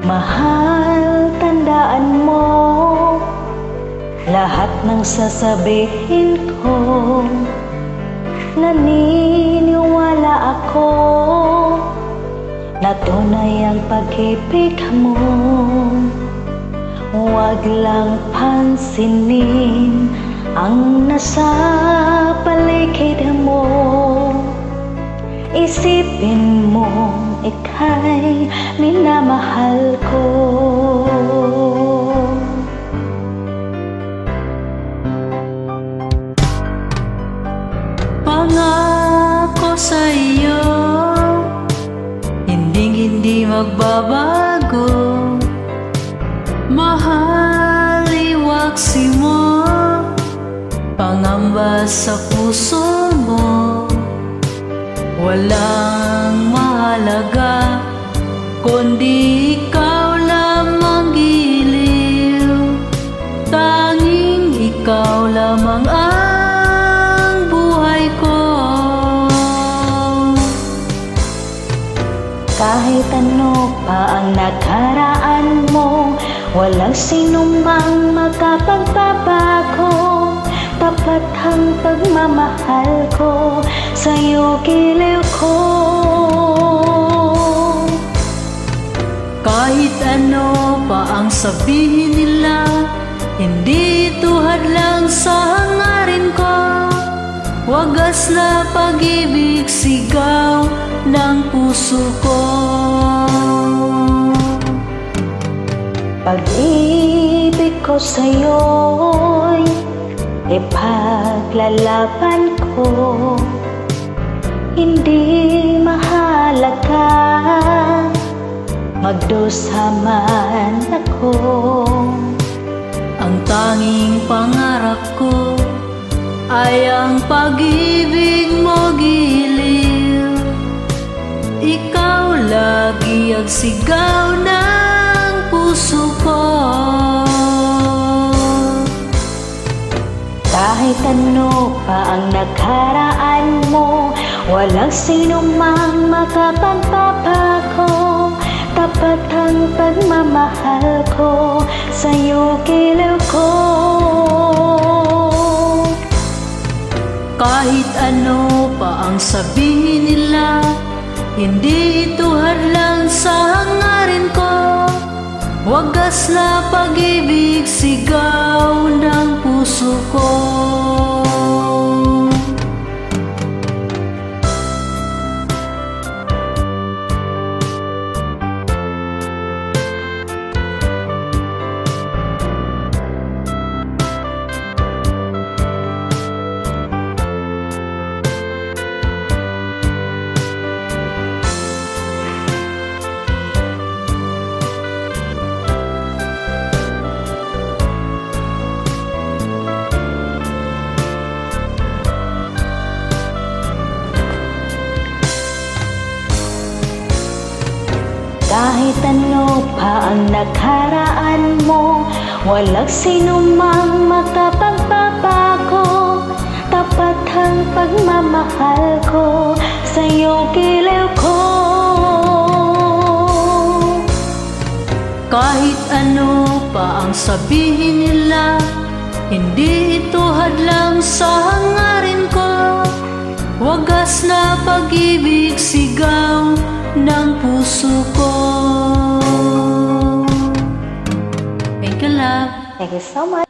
Mahal, tandaan mo lahat ng sasabihin ko. Naniniwala ako na tunay ang pag-ibig mo. Huwag lang pansinin ang nasa paligid mo. Isipin mo ika'y minamahal ko. Pangako sa iyo, hindi magbabago. Mahal, iwaksi mo pangamba sa puso mo. Walang mahalaga kundi ikaw lamang giliw. Tanging ikaw lamang ang buhay ko. Kahit ano pa ang nakaraan mo, walang sinumang makapagbabago. Tapat ang pagmamahal ko, sa'yo giliw ko. Kahit ano pa ang sabihin nila, hindi tuhad lang sa hangarin ko. Wagas na pag-ibig, sigaw ng puso ko. Pag-ibig ko sa'yo'y ipaglalaban ko. Hindi mahalaga magdusa man ako. Ang tanging pangarap ko ay ang pag-ibig mo giliw. Ikaw lagi ang sigaw ng puso ko. Kahit ano pa ang nakaraan mo, walang sinumang makapagbabago. Tapat ang pagmamahal ko, sa'yo giliw ko. Kahit ano pa ang sabihin nila, hindi tuhad lang sa hangarin ko. Wagas na pag-ibig, sigaw ng puso ko. Kahit ano pa ang nakaraan mo, walang sinumang makapagbabago. Tapat ang pagmamahal ko, sa'yo giliw ko. Kahit ano pa ang sabihin nila, hindi ituhad lang sa hangarin ko. Wagas na pag-ibig, sigaw ng puso ko. Thank you, love. Thank you so much.